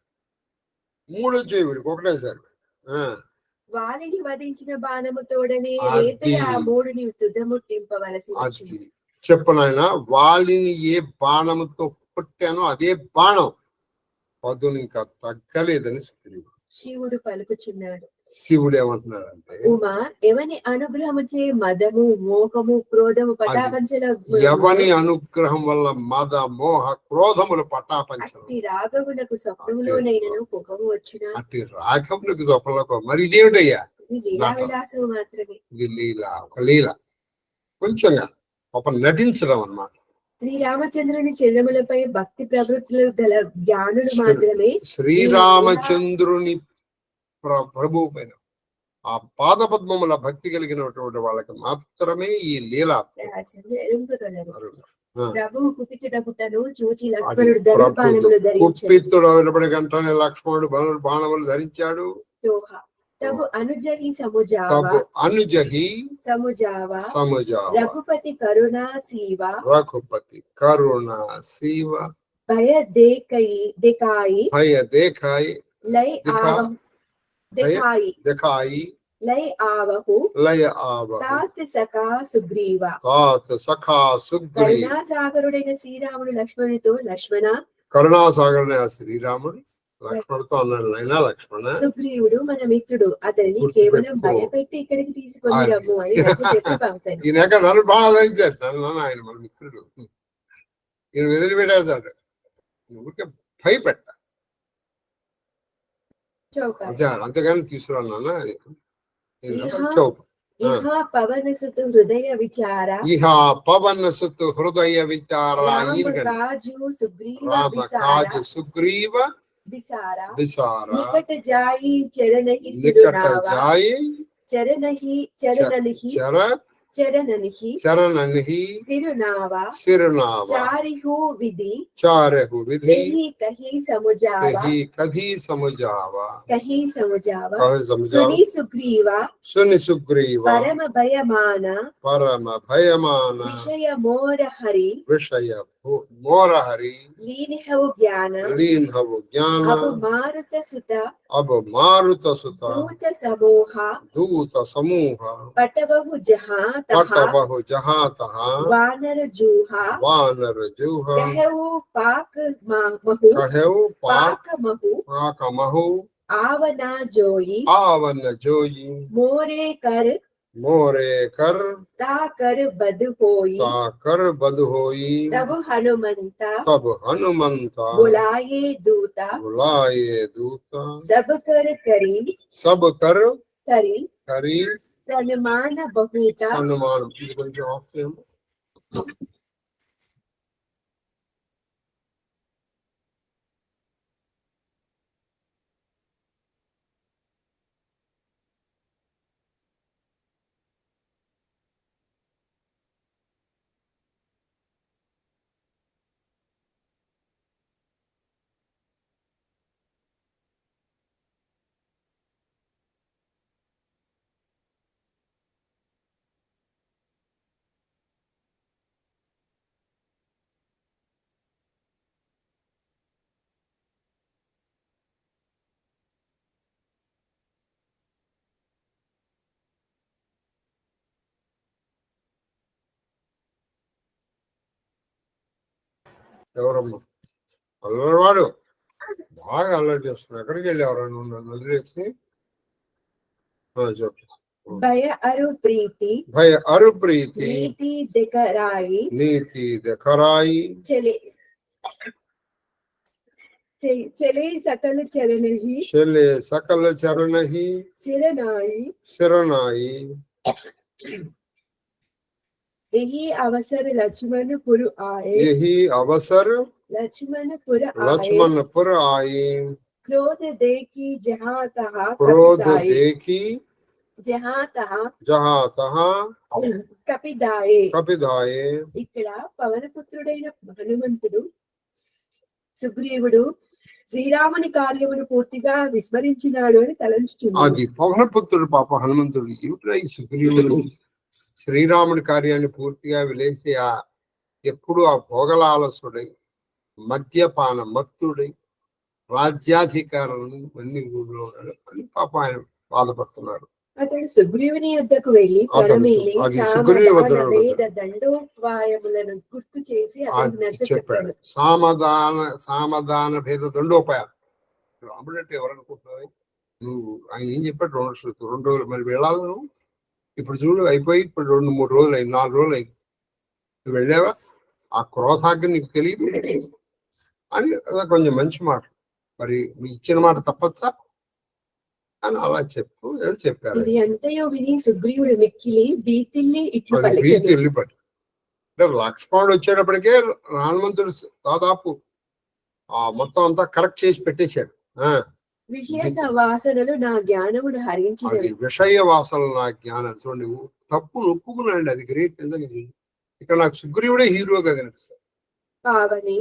మూడు వచ్చాయి వీడికి ఒకటేసారి. వాలిని వధించిన బాణముతోడనే ఆ మూడుని తుదముట్టింపవలసి వచ్చింది. చెప్పనాయన వాలిని ఏ బాణముతో కొట్టానో అదే బాణం పదును ఇంకా తగ్గలేదని సుగ్రీవుడు. శివుడు పలుకుచున్నాడు. శివుడు ఏమంటున్నాడంటే, ఉమా ఎవని అనుగ్రహముచే మదము మోహము క్రోధము పటాపంచల ఎవని అనుగ్రహం వల్ల మద మోహ క్రోధములు పటాపంచలు రాఘవునకు స్వప్నములోనైనను పొగము వచ్చునా? అట్టి రాఘవునికి స్వప్నంలో మరి ఇదేమిటయ్యా? లీలా విలాసము మాత్రమే. ఇది లీల, ఒక లీల, కొంచెంగా ఒక నటించడం అన్నమాట. శ్రీరామచంద్రుని చరణములపై భక్తి ప్రవృత్తులు గల జ్ఞానుడు మాత్రమే శ్రీరామచంద్రుని ప్రభువు పైన ఆ పాద పద్మముల భక్తి కలిగినటువంటి వాళ్ళకి మాత్రమే ఈ లీల ప్రభువు కుపితుడగుటను చూచి లక్ష్మణుడు ధనుర్బాణములు ధరించాడు. కుపితుడు అయినప్పటి గంటనే లక్ష్మణుడు బాణములు ధరించాడు. తబు అనుజహి సముజావా రఘుపతి కరుణా శివ భయ దేకాయి లై ఆవహు తాత్ సఖా సుగ్రీవ. కరుణాసాగరుడైన శ్రీరాముడు లక్ష్మణుడితో, లక్ష్మణ కరుణాసాగరుడైన శ్రీరాముడు లక్ష్మణుడితో అన్నాడు, అయినా లక్ష్మణ సుగ్రీవుడు మన మిత్రుడు, అతన్ని కేవలం భయపెట్టి ఇక్కడికి తీసుకొని రమ్ము అని పంపాను. ఈయన నన్ను బాగా ధరించాడు. ఆయన మన మిత్రుడు, ఈయన వదిలిపెట్టేశాడు. ఊరికే భయపెట్ట అంతేగాని తీసుకురాను. పవన సుతు హృదయ విచార సుగ్రీవ నికట జాయి చరణి చరణనిహి చరణనిహి సిరునావా సిరునావా చారిహు విధి చారహు విధి తెహి కహి సముజావా తెహి కధి సముజావా కహి సముజావా కహి సముజావా సుని సుగ్రీవా సుని సుగ్రీవా పరమ భయమాన పరమ భయమాన విషయ మోర హరి విషయ మోరహరి లీనిహవు జ్ఞాన లీన్హవు జ్ఞాన అబు మారుత సుత అబ మారుత సుత దూత సమూహ దూత సమూహ పటవహు జహాతః పటబహు జహాతః వానర జూహ వానర జూహ కహవు పాక్ మహు కహెవ్ పాకమహు పాకమహు ఆవనా జోయి ఆవన జోయి మోరే కర్ मोरे कर తా కర్ బదు హోయి ताकर बद होई తబు హనుమంత तब हनुमंता బులాయే దూత बुलाए दूता సబ్ కర్ కరి सब कर కరి करी సన్మాన బహూత सम्मान ఇది కొంచెం ఆఫ్ చేయండి. ఎవరమ్మా అల్లరివాడు బాగా అల్లరి చేస్తున్నాడు. ఎక్కడికి వెళ్ళి ఎవరన్నా నన్ను వదిలేసి చెప్పు. భయ అరు ప్రీతి భయ అరు ప్రీతి నీతి దికరాయి నీతి దఖరాయి చలే చలే సకల చరణి చలే సకల చరణి సిరనాయి శరణాయి यही अवसर लक्ष्मण पुर आए यही अवसर लक्ष्मणपुर आए लक्ष्मणपुर आए क्रोध देखी जहाँ तहाँ क्रोध कपिताए देखी जहाँ तहाँ కపిదాయే కపిదాయే ఇక్కడ పవనపుత్రుడైన హనుమంతుడు సుగ్రీవుడు శ్రీరాముని కార్యమును పూర్తిగా విస్మరించినాడు అని తలంచుచున్నాడు. అది పవనపుత్రుడు పాప హనుమంతుడు ఏమిట్రా ఈ సుగ్రీవుడు శ్రీరాముడి కార్యాన్ని పూర్తిగా విలేసి ఎప్పుడు ఆ భోగలాలసుడై మద్యపాన మత్తుడై రాజ్యాధికారులను అన్ని ఊళ్ళో ఉన్నాడు అని పాప ఆయన బాధపడుతున్నారు. అతడు సుగ్రీవుని యొద్దకు వెళ్లి ప్రణమిల్లి వేద దండోపాయములను గుర్తు చేసి అతనికి నచ్చ చెప్పాడు. సామధాన భేద దండోపాయాలు. రాముడు అంటే ఎవరనుకుంటున్నావు నువ్వు? ఆయన ఏం చెప్పాడు? 2 రోజులు మరి వెళ్ళాలి నువ్వు. ఇప్పుడు చూడు అయిపోయి ఇప్పుడు 2-3 రోజులు అయింది, 4 రోజులు అయింది. నువ్వు వెళ్ళావా? ఆ క్రోధాగ్ని నీకు తెలియదు అని కొంచెం మంచి మాట. మరి మీ ఇచ్చిన మాట తప్పచ్చా అని అలా చెప్పారు. సుగ్రీవుడు మిక్కిలి భీతిల్లి ఇట్లు భీతి వెళ్ళిపడి అంటే లక్ష్మణుడు వచ్చేటప్పటికే హనుమంతుడు దాదాపు మొత్తం అంతా కరెక్ట్ చేసి పెట్టేశాడు. విషయ వాసనలు నా జ్ఞానమును హరించినవి. విషయ వాసనలు నా జ్ఞానం. చూడండి తప్పును ఒప్పుకున్నాండి, అది గ్రేట్. నిజంగా ఇక్కడ నాకు సుగ్రీవుడే హీరోగా కనిపిస్తాడు. పావని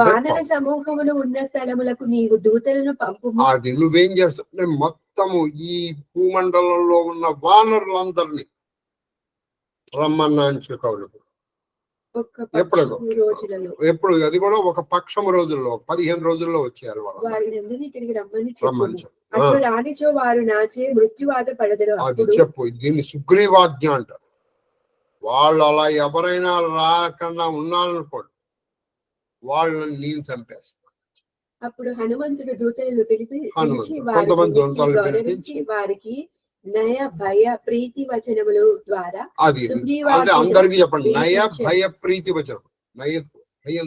వానర సమూహములు ఉన్న స్థలములకు నీవు దూతలను పంపుము. అది నువ్వేం చేస్తావు? మొత్తము ఈ భూమండలంలో ఉన్న వానరులందరినీ రమ్మన్నా అని చెప్పావు. ఎప్పుడు అది కూడా ఒక పక్షం రోజుల్లో 15 రోజుల్లో వచ్చారు ఇక్కడికి రమ్మని రానిచో వారు నాచే మృత్యువాత పడదరు. అది చెప్పు. దీన్ని సుగ్రీవాజ్ఞ అంటారు. వాళ్ళు అలా ఎవరైనా రాకుండా ఉన్నారనుకోండి, వాళ్ళని నేను చంపేస్తాను. అప్పుడు హనుమంతుడు దూతలను పిలిపించి వారికి నయ భయ ప్రీతి వచనముల ద్వారా అది అందరికి చెప్పండి. నయ భయ ప్రీతి వచనం. నయ భయం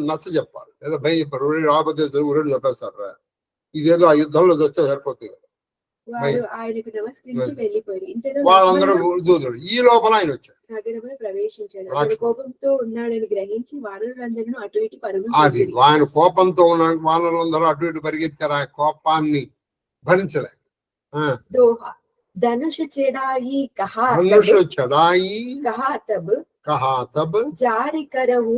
నచ్చ చెప్పాలి, లేదా భయం చెప్పారు. రాబోతే ఊరేడు చెప్పేస్తారు. ఇదేదో ఆ యుద్ధంలో చూస్తే సరిపోతుంది. ఆయనకు నమస్కరించి వెళ్ళిపోయి వాళ్ళందరూ దూతుడు. ఈ లోపల ఆయన వచ్చాడు, నగరమును ప్రవేశించాడు. ఆయన కోపంతో ఉన్నాడని గ్రహించి వానరులందరూ అటు ఇటు పరుగులు. అది ఆయన కోపంతో ఉన్న వానరులందరూ అటు ఇటు పరిగెత్తారు. ఆ కోపాన్ని భరించలేక దోహ धनुष चढ़ाई कहा ధనుష तब చడాయి कहा तब जारी करहु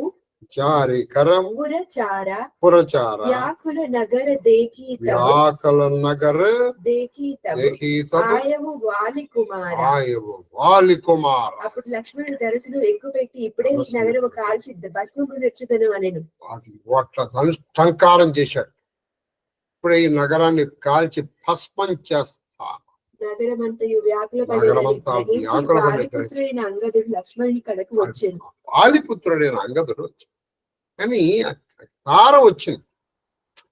జారి కరం पुरचारा పురచార व्याकुल नगर देखी तब వ్యాకల నగర देखी तब దేఖీ తబ్ ఆయము వాలి కుమార ఆయవు వాలి కుమార. అప్పుడు లక్ష్మణుడు ధనుసును ఎక్కుపెట్టి ఇప్పుడే ఈ నగరం కాల్చి భస్మము తెచ్చుదను అనెను. అది ఓట్ల టంకారం చేశాడు. ఇప్పుడే ఈ నగరాన్ని కాల్చి భస్మం చేస్తాను. నగరమంతయు వ్యాకుల నగరమంతా వ్యాకుల పడి పుత్రుడైన అంగదుడు లక్ష్మణుని కడకు వచ్చాను. వాలిపుత్రుడైన అంగదుడు వచ్చాడు. కానీ తార వచ్చింది.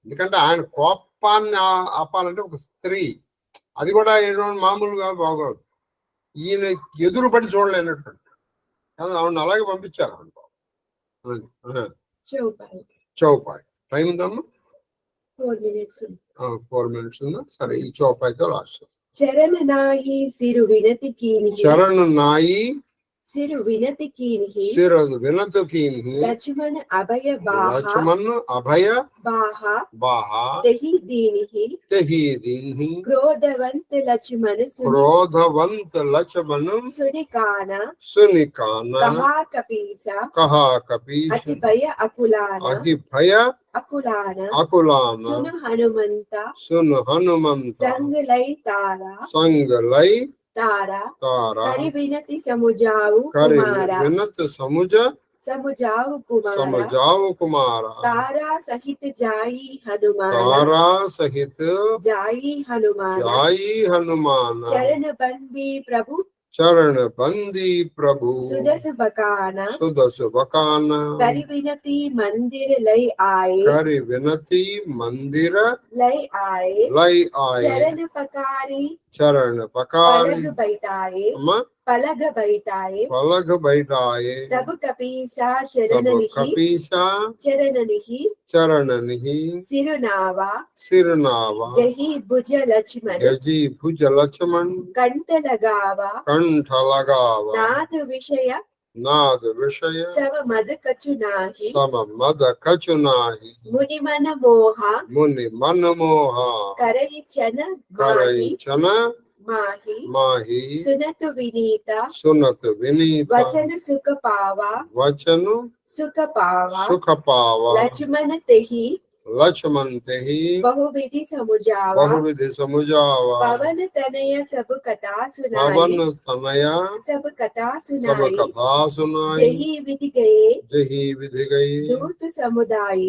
ఎందుకంటే ఆయన కోపాన్ని ఆపాలంటే ఒక స్త్రీ, అది కూడా ఏదో మామూలుగా బాగోదు. ఈయన ఎదురుపడి చూడలేనటువంటి ఆవిడ అలాగే పంపించారు. చౌపాయ్ టైం ఉందమ్మా, 4 minutes ఉందా? సరే, ఈ చౌపాయితో రాష్ట్రం. చరణ నాయి సిరు వినతి కీని చరణ నాయి సిరు వినతి కీని సిరు వినతి కీని లక్ష్మణ అభయ బాహ లక్ష్మణ అభయ బాహ బాహ తెహి దీనిహి తెహి దీనిహి క్రోధవంత లక్ష్మణ క్రోధవంత లక్ష్మణ సునికాన కహా కపీస కహా కపీస అతి భయ అకులాన అతి భయ అకులాన సును హనుమంత సంగలై తారా తారా కరి వినతి సముజావు కుమార తారా సహిత జాయి హనుమాన చరణ బందీ ప్రభు సుదసు బకాన కరి వినతి మందిర లై ఆये చరణ పకారి పలగ బైటాయే తబ కపీసా చరణనిహి సిరునావా యహి భుజ లక్ష్మణ కంఠ లగావా నాద విషయ సమ మద కచునాహి ముని మన మోహ కరయిచన మాహి సునతు వినీత వచన సుఖ పావా లక్ష్మణ తెహి बहुविधि समुजावा पवन तनय सब कथा सुनाई जही विधि गए दूत समुदाय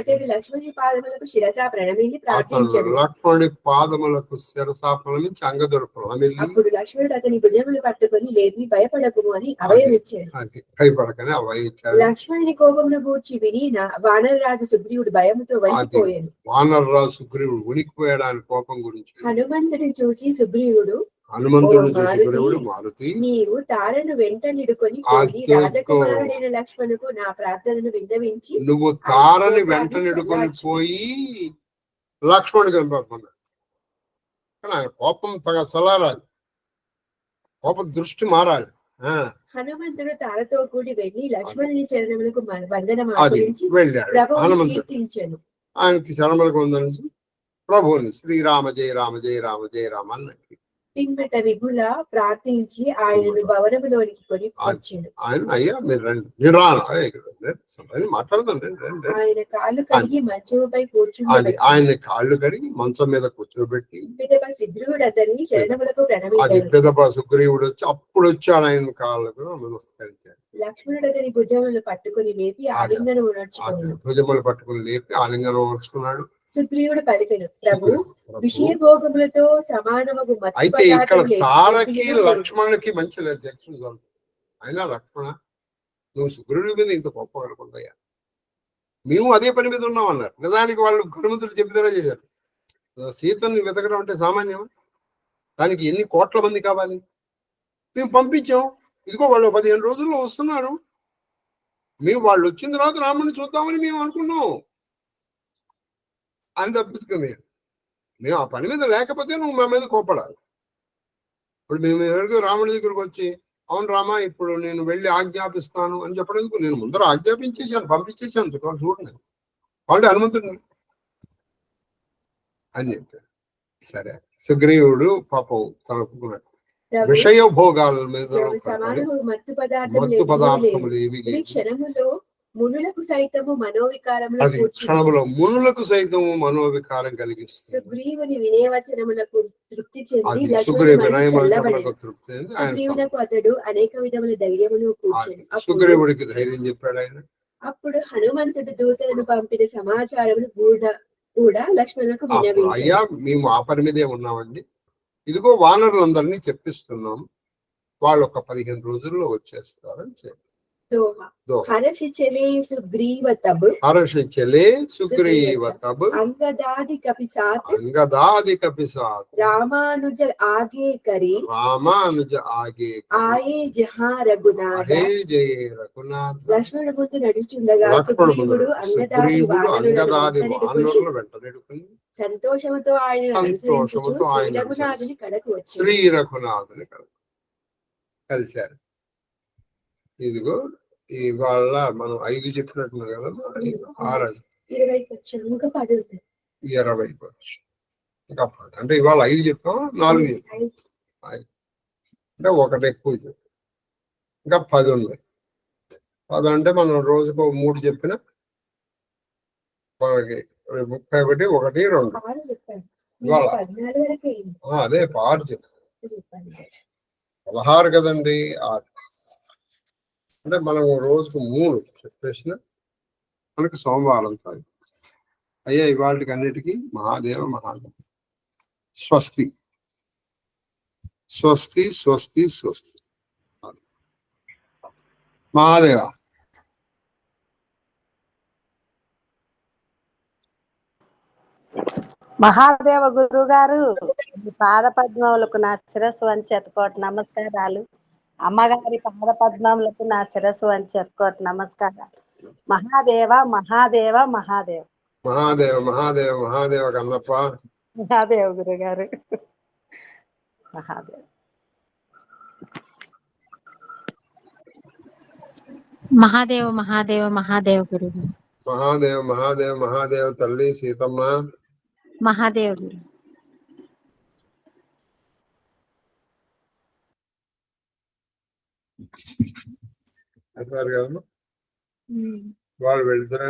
అతడు లక్ష్మణుని పాదములకు శిరసా ప్రణమిల్లి ప్రార్థించెను. లక్ష్మణుని పాదములకు శిరసా ప్రణమిల్లి అంగదుడు ప్రణమిల్లి అప్పుడు లక్ష్మణుడు అతని భుజములు పట్టుకొని లేవి భయపడకుము అని అభయం ఇచ్చాడు. భయపడకని అభయం ఇచ్చాడు. లక్ష్మణుని కోపమును గూర్చి విని వానరరాజు సుగ్రీవుడు భయముతో వణికిపోయాను. వానరరాజు సుగ్రీవుడు వణికిపోయాడు కోపం గురించి. హనుమంతుడిని చూసి సుగ్రీవుడు మారుతి, నీవు తారను వెంట నిడుకొని పోయి రాజకుమారుడైన లక్ష్మణుకు నా ప్రార్థనను విన్నవించి నువ్వు తారని వెంట నిడుకొని పోయి లక్ష్మణుడికి పంపమన్నాడు. కానీ ఆయన కోపం తగ సలారాలి, కోప దృష్టి మారాలి. హనుమంతుడు తారతో కూడి వెళ్లి లక్ష్మణుని చరణములకు వందనం ఆచరించి ప్రభువును కీర్తించెను. ఆయనకి చరణములకు వందనించి ప్రభువుని శ్రీరామ జయ రామ జయ రామ జయ రామ అన్నట్టు పిమ్మట విగుల ప్రార్థించి ఆయనను భవనములోనికి కొని వచ్చాను. అయ్యా మీరు రండి, మాట్లాడదండి. ఆయన కాళ్ళు కడిగి మంచంపై కూర్చుని ఆయన కాళ్ళు కడిగి మంచం మీద కూర్చోబెట్టి పిదప సుగ్రీవుడు అతన్ని చరణములకు ప్రణమిల్లాడు. పిదప సుగ్రీవుడు వచ్చి అప్పుడు వచ్చాడు ఆయన కాళ్ళకు నమస్కరించాడు. లక్ష్మణుడు అతని భుజములు పట్టుకుని లేపి ఆలింగనం ఉనర్చుకున్నాడు. భుజములు పట్టుకుని లేపి ఆలింగనం ఉనర్చుకున్నాడు. సుగ్రీవుడు పలికెను, ప్రభు విషయభోగములతో సమానమగు అయితే ఇక్కడ తారకి లక్ష్మణునికి మంచి అధ్యక్షుడు దొరుకుతుంది. అయినా లక్ష్మణ, నువ్వు సుగ్రీవుడి మీద ఇంత గొప్ప కనుకుందయ్యా, మేము అదే పని మీద ఉన్నాం అన్నారు. నిజానికి వాళ్ళు హనుమంతుడు చెప్పిదనే చేశారు. సీతను వెతకడం అంటే సామాన్యం. దానికి ఎన్ని కోట్ల మంది కావాలి? మేము పంపించాం, ఇదిగో వాళ్ళు 15 రోజుల్లో వస్తున్నారు. మేము వాళ్ళు వచ్చిన తర్వాత రాముడిని చూద్దామని మేము అనుకున్నాం అని తప్పించుకుంది. మేము ఆ పని మీద లేకపోతే నువ్వు మా మీద కోపడాలి. ఇప్పుడు మేము ఎవరికి రాముడి దగ్గరకు వచ్చి, అవును రామా ఇప్పుడు నేను వెళ్ళి ఆజ్ఞాపిస్తాను అని చెప్పడానికి నేను ముందర ఆజ్ఞాపించేసాను, పంపించేసాను, చూడండి అంటే హనుమంతుడు అని చెప్పారు. సరే సుగ్రీవుడు పాపం తనకు ప్రభు విషయ భోగాల మీద ప్రభు సమానము మత్తు మత్తు పదార్థములు ఏవి ఈ క్షణములో మునులకు సైతము మనోవికారములు అది క్షణములో మునులకు సైతం మనోవికారం కలిగిస్తుంది. సుగ్రీవుని వినయవచనములకు తృప్తి చెంది అది లక్ష్మణుడు సుగ్రీవ మనసు చల్లబడెను. వినయములకు తృప్తి చెంది ఆయన సుగ్రీవునకు అతడు అనేక విధముల ధైర్యమును కూర్చెను. అప్పుడు సుగ్రీవుడికి ధైర్యం చెప్పాడు ఆయన. అప్పుడు హనుమంతుడు దూతలను పంపిన సమాచారమును కూడా లక్ష్మణులకు విన్నవించాడు. అయ్యా మేము ఆ పని మీదే ఉన్నామండి, ఇదిగో వానరులందరినీ తెప్పిస్తున్నాం, వాళ్ళు ఒక 15 రోజుల్లో వచ్చేస్తారని చెప్పి హరషి చెలే సుగ్రీవ తబ్ అంగదాది కపిసాత్ రామానుజ ఆగే కరి ఆయే జహా రఘునాథ. లక్ష్మణ ముందు నడుచుండగా సుగ్రీవుడు అంగదాది వానరులను వెంటబెట్టుకుని సంతోషముతో ఆయన శ్రీ రఘునాథుని కడకు వచ్చారు. కలిశారు. ఇదిగో ఇవాళ మనం 5 చెప్పినట్టున్నారు కదా, 6 20 వచ్చు ఇంకా 10 అంటే ఇవాళ 5 చెప్పాం, 4 చెప్పాం, అంటే ఒకటి ఎక్కువ చెప్పాం, ఇంకా 10 ఉన్నాయి. 10 అంటే మనం రోజుకు 3 చెప్పిన మనకి 31, 1, 2 ఇవాళ అదే 6 చెప్పాం, 16 కదండి. 6 అంటే మనం రోజుకు 3 చెప్పేసిన మనకి సోమవారం కాదు. అయ్యా ఇవాళకి అన్నిటికీ మహాదేవ మహాదేవ. స్వస్తి స్వస్తి స్వస్తి స్వస్తి మహాదేవ. మహాదేవ గురువు గారు, పాద పద్మములకు నా శిరస్సు వంచి ఎత్తుకోటి నమస్కారాలు. అమ్మగారి పాద పద్మములకు నా శిరస్సు వంచి ఎత్తుకోటి నమస్కారాలు. మహాదేవ మహాదేవ మహాదేవ మహాదేవ మహాదేవ మహాదేవ కన్నప్ప. మహాదేవ గురుగారు. మహాదేవ మహాదేవ మహాదేవ మహాదేవ గురువు. మహాదేవ మహాదేవ మహాదేవ తల్లి సీతమ్మ. మహాదేవ గురు. అంటారు కదమ్మా, వాళ్ళు వెళ్తారా?